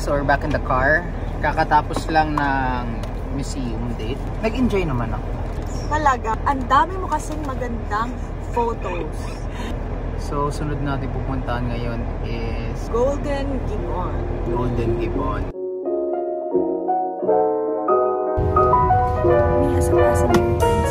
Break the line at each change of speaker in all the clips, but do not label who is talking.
So we're back in the car. Kakatapos lang ng museum date. Nag-enjoy naman ako.
Talaga, ang dami mo kasing magandang photos.
So sunod natin pupuntahan ngayon is
Golden Gibbon.
Golden Gibbon.
May asa-asa ng princess.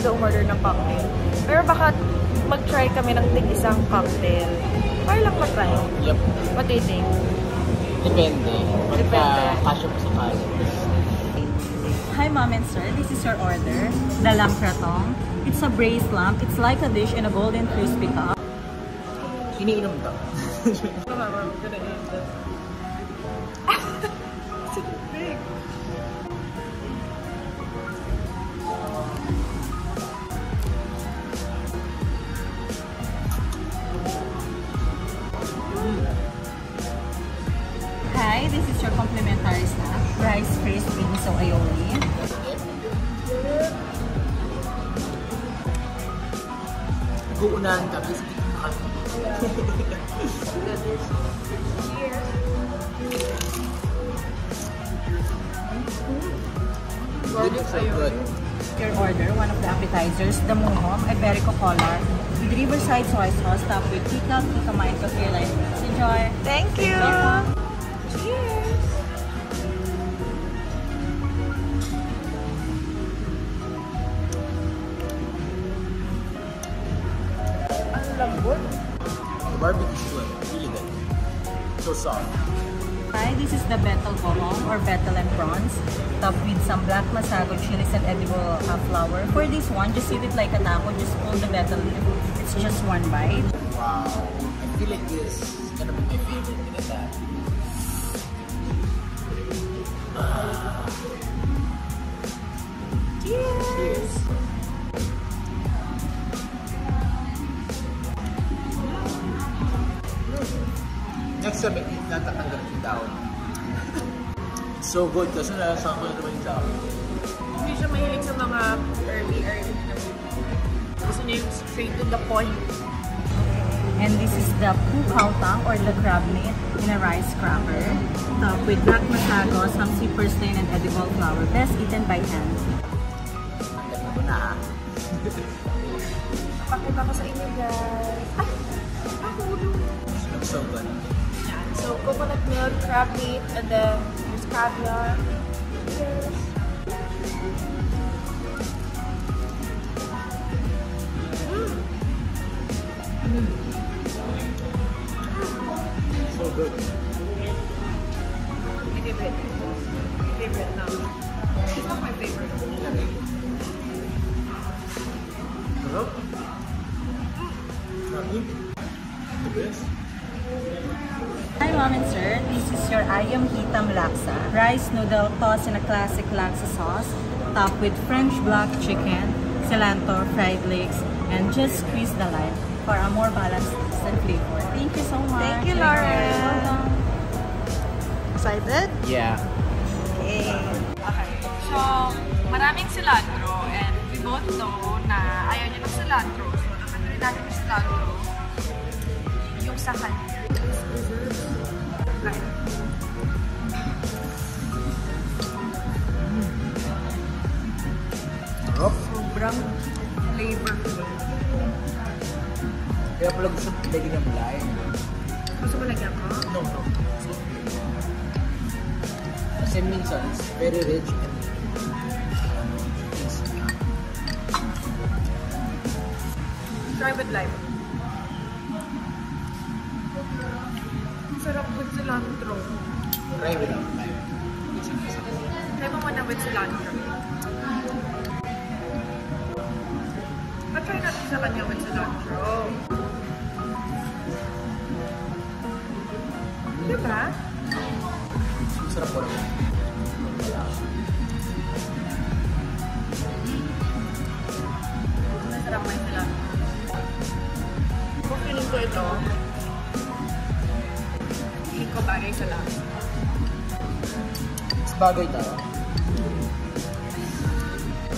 Umorder ng cocktail. Pero baka mag-try kami ng tig-isang cocktail. Para lang mag-try.
Yep.
What do you think?
Depende.
Depende.
Kasya pa sa kaso.
Hi mom and sir, this is your order. The lamb cratong. It's a braised lamb. It's like a dish in a golden crispy cup.
Iniinom to.
Hi, this is your complimentary snack. Rice crispy miso aioli.
Nag-uunahan kami sa tikman.
Cheers! Your order, one of the appetizers, the muhom, Iberico collar, with riverside soy sauce, topped with tikka, tikka and kaffir light. Enjoy! Thank you! Cheers! Ang lambot.
The barbecue is good. Really good. So soft.
Hi, this is the betel bohong or betel and prawns, topped with some black masago, chilies, and edible flour. For this one, just eat it like a taco. Just pull the betel leaf. It's just one bite.
Wow. I feel like this is gonna be my favorite ginata.
Cheers!
Next time, natatanggal yung daon. So good kasi nasama naman yung daon.
Hindi siya mahilig sa mga early na movie. Gusto niya yung straight to the point. And this is the pukao tang or the crab meat in a rice scrapper. Topped with black masago, some seafood stain, and edible flour. Best eaten by hand.
Ang ganda mo na.
Pakita ko sa inyo guys. Ay! Ako!
Looks so good.
Yeah. So coconut milk, crab meat, and then there's caviar. Cheers!
So good.
My favorite. My favorite now. It's not my favorite.
Sarap. Grabe. The best.
Hi mom and sir, this is your ayam hitam laksa. Rice noodle tossed in a classic laksa sauce, topped with French black chicken, cilantro, fried leeks, and just squeeze the lime for a more balanced taste and flavor. Thank you so much.
Thank you, Lauren. Excited?
Yeah.
Okay. So, maraming cilantro and we both know na ayaw niya ng cilantro. So, naman rin natin yung cilantro. Yung sa kanya. Right. Sobrang flavorful.
Kaya pala gusto lagyan ng lime.
Gusto mo lagyan ko?
No. Kasi minsan, it's very rich and tasty.
Try with lime. Ang sarap with cilantro.
Try without lime.
Try mo muna with cilantro. sa kanya with cilantro. Diba?
Masarap po naman.
Masarap may cilantro. Kung feeling ko ito, feeling ko bagay sa lahat.
Mas bagay tayo.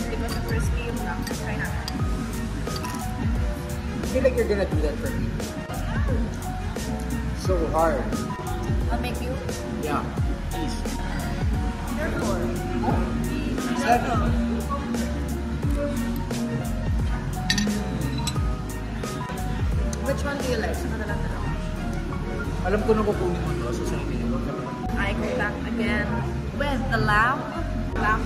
Hindi ko sa crispy yung lang. Try natin.
I feel like you're gonna do that for me. So hard.
I'll make you.
Yeah. Please.
Therefore.
Seven.
Which one do you like? Saan na lang dalawa?
Alam ko na kukunin mo to. So, sa'yo pinag
I go back again with the lamb. Lamb.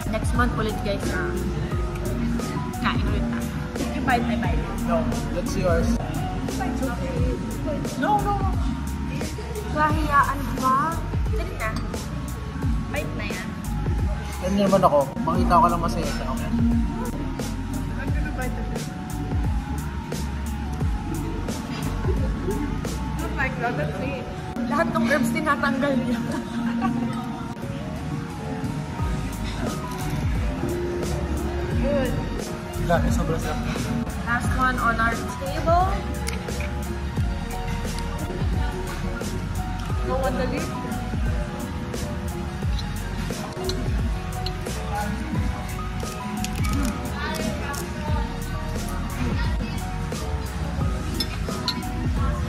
Next month ulit guys na kain ulit na. You bite, I bite.
No. That's yours.
No. Kahiyaan ba? Dali na. Bite na yan.
Yan naman ako. Makita ko lang masaya siya. Okay.
I'm gonna bite it. Oh my God, that's it. Lahat ng herbs tinatanggal niya. Good.
Grabe, sobrang sarap.
Last one on our table. No one to leave.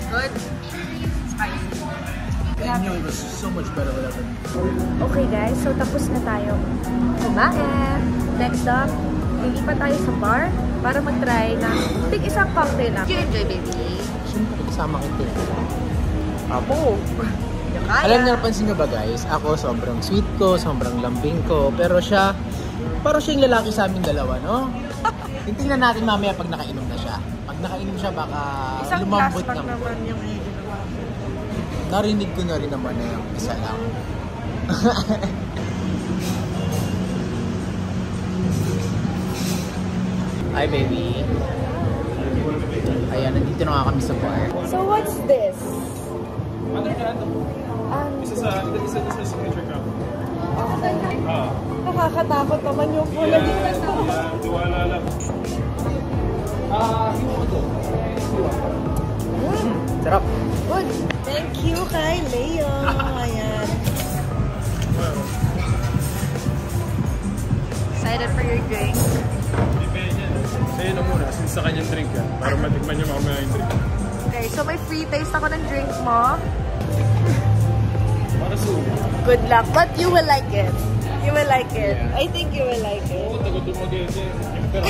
Good. Spicy.
I knew it was so much better without it.
Okay guys, so tapos na tayo kumain. Next up, lilipat tayo sa bar para mag-try ng isang cocktail lang.
You enjoy, baby.
Siyempre, kasama kita.
Apo.
Alam niyo, napansin niyo ba guys? Ako, sobrang sweet ko, sobrang lambing ko. Pero siya, parang siya yung lalaki sa aming dalawa, no? Tingnan natin mamaya pag nakainom na siya. Pag nakainom siya, baka
Isang
lumambot
glass pack
naman.
naman yung
Narinig ko na rin naman na yung isa lang. Hi, baby. Ayan, nandito na nga kami sa bar.
So what's this? Nakakatakot naman yung pula dito.
Sarap.
Good. Thank you kay Leo. Ayan.
Excited for your drink.
Sa'yo na muna, since sa kanyang drink yan, para matikman niyo mamaya yung drink.
Okay, so may free taste ako ng drink mo.
Para sa
Good luck, but you will like it. You will like it. I think you will like it.
oo, tagot dumagay din. Pero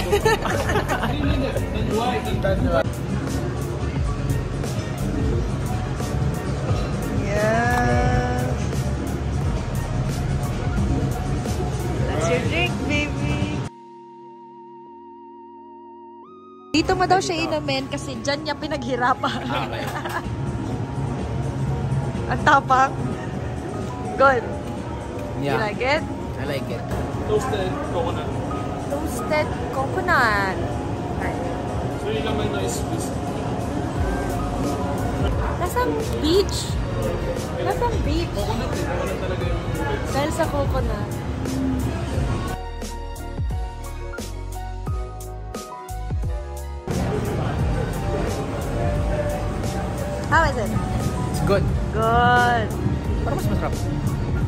Yeah. That's your drink, baby. Dito mo daw siya inumin kasi dyan niya pinaghirapan.
Okay.
Ang tapang. Good. You
Yeah,
like it?
I like it.
toasted coconut.
Toasted coconut.
So yung laman na is whiskey.
Lasang beach. Lasang beach.
Coconut eh, coconut talaga yung
Dahil sa coconut. How is it?
It's good.
Good.
Parang mas masarap.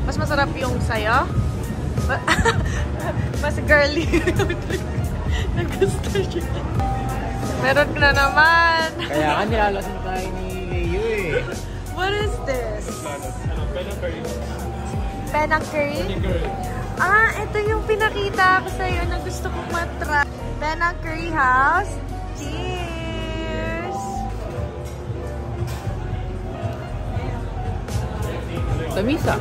Mas masarap yung sayo? Mas girly yung drink. Nagusto siya. Meron na naman.
Kaya ka nilalasing tayo ni Leo eh.
What is this?
ano, penang curry.
Penang curry?
Curry.
Ah, ito yung pinakita ko sa'yo na gusto kong matry. Penang Curry House. Cheers!
Tamis ah.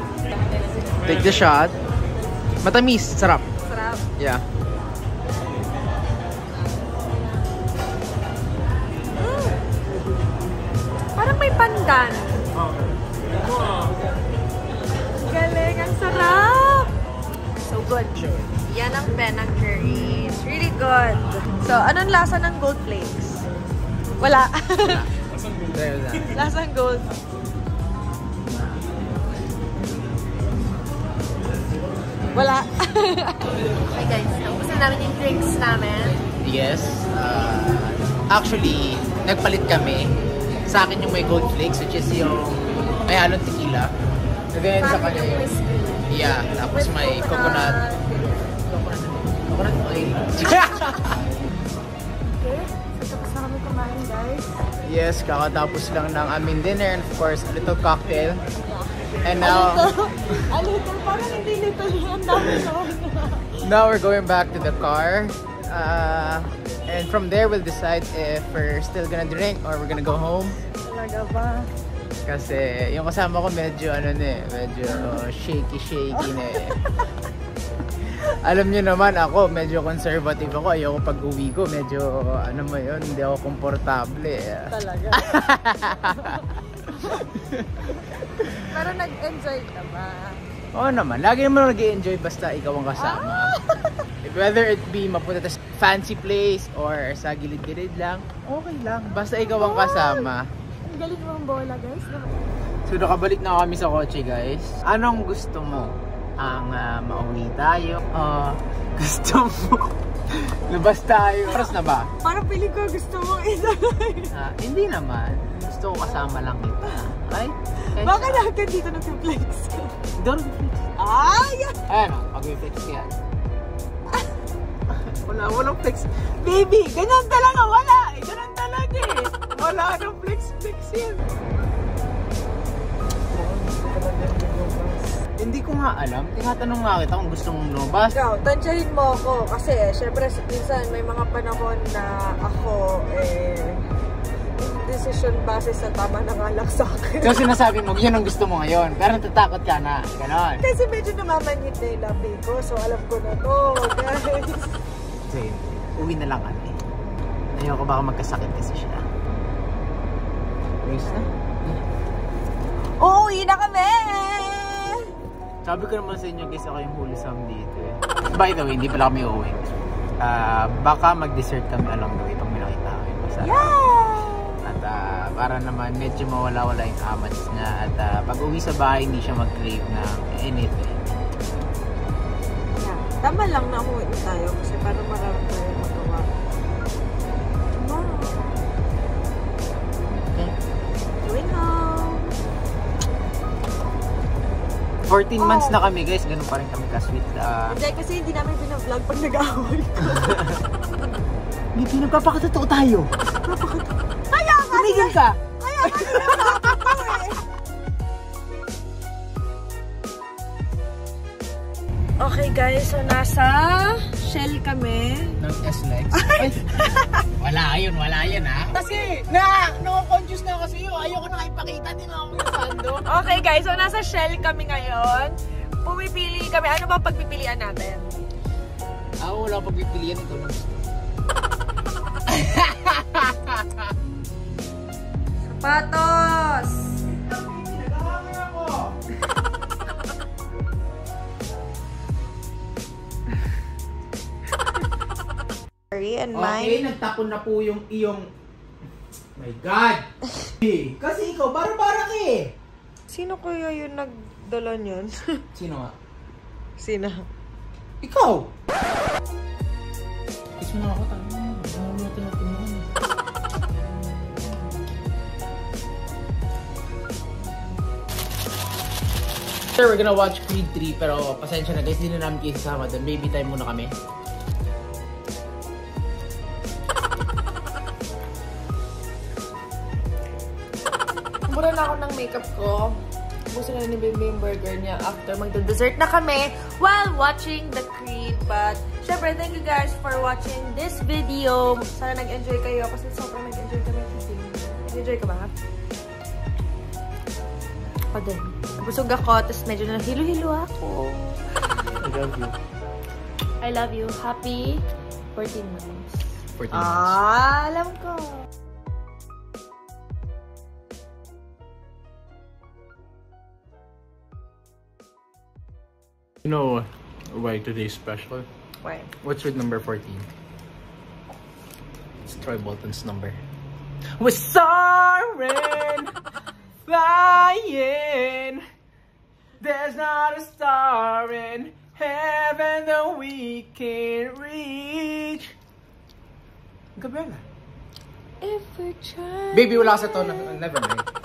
Take the shot. Matamis. Sarap.
Sarap.
Yeah.
Parang may pandan. good. Yan ang Penang curry. It's really good. So, anong lasa ng gold flakes? Wala. Lasang gold. Wala. Hi guys, tapos na namin yung drinks namin.
Yes. Actually, nagpalit kami. Sa akin yung may gold flakes, which is yung may halong tequila. And then sa kanya yung yeah, tapos may coconut oil.
Okay, so tapos na kami kumain guys.
Yes, kakatapos lang ng aming dinner and of course, a little cocktail. And now,
Parang hindi little yan. Dami
now we're going back to the car. And from there, we'll decide if we're still gonna drink or we're gonna go home.
Talaga ba?
Kasi yung kasama ko medyo medyo shaky na eh. Alam niyo naman ako, medyo conservative ako. Ayoko pag uwi ko, medyo hindi ako komportable eh.
Talaga. Pero nag-enjoy ka ba?
Oo naman, lagi naman nag-enjoy basta ikaw ang kasama. Whether it be mapunta sa fancy place or sa gilid-gilid lang, okay lang. Basta ikaw ang kasama.
Ang galing mo ang bola guys.
So nakabalik na kami sa kotse guys. Anong gusto mo? Ang mauwi tayo? Gusto mo? Labas tayo? Oras na ba?
Parang piling ko gusto mo isabay.
Hindi naman. Gusto ko kasama lang kita. Right?
Bakit hanggang dito nag-flex ka?
Don't flex.
Yeah!
Ayan o, mag-flex ka yan. Walang flex.
Baby, ganyan talaga wala eh.
Ganun talaga eh. Wala nang flex yan. Hindi ko nga alam. Tinatanong nga kita kung gusto mong lumabas.
Ikaw, tansyahin mo ako. Kasi, syempre, minsan may mga panahon na ako, decision base sa tama na nga lang sa akin.
So, sinasabi mo, yun ang gusto mo ngayon. Pero natatakot ka na. Ganon.
Kasi medyo namamanyit na yung labi ko. So, alam ko na to, guys.
Kasi, uwi na lang kami. Ayoko baka magkasakit kasi siya. Waste na?
Uuwi na kami!
Sabi ko naman sa inyo guys, ako yung wholesome dito eh. By the way, hindi pala kami uuwi. Baka mag-dessert kami along the way pag may nakita kami.
Yeah!
At para naman medyo mawala-wala yung amats niya. At pag uwi sa bahay, hindi siya mag-crave ng anything.
Yeah. Tama lang na umuwi tayo kasi parang marami tayo magawa.
Okay.
Going home!
14 months na kami guys, ganun pa rin kami ka-sweet.
Hindi, kasi hindi namin pinavlog pag nag-away ko.
Hindi, nagpapakatotoo tayo.
Kaya nga!
Tumigil ka!
Kaya nga pinapakatotoo eh! Okay guys, so nasa Shell kami.
Ng S-Lex. Wala yun ha. Kasi, nako-conscious na kasi yun. Ayoko na ipakita din ako yung sando.
Okay guys, so nasa Shell kami ngayon. Pumipili kami. Ano ba pagpipilian natin?
Ako wala pagpipilian ito.
Sapatos! And
Okay, nagtapon na po yung iyong... My God! Kasi ikaw, bara-bara ka eh!
Sino kaya yung nagdala niyan?
Sino nga?
Sino?
Ikaw! Kiss mo na ako, tama mo. Ano mo tinatungan? Sir, we're gonna watch Creed 3 pero pasensya na guys, hindi na namin kayo sasama doon. Baby time muna kami.
Mura na ako ng makeup ko. Gusto na ni Bimbi yung burger niya after magda-dessert na kami while watching the Creed. But, syempre, thank you guys for watching this video. Sana nag-enjoy kayo kasi sobrang nag-enjoy kami today. Nag-enjoy ka ba? Ako din. Busog ako, tapos medyo na hilo-hilo ako.
I love you.
I love you. Happy 14 months.
14 months.
Alam ko.
You know,
Why today's special?
Why?
What's with number 14? It's Troy Bolton's number. We're soaring, flying. There's not a star in heaven that we can reach. Gabriela.
If we try.
Baby, wala sa tono. Never mind.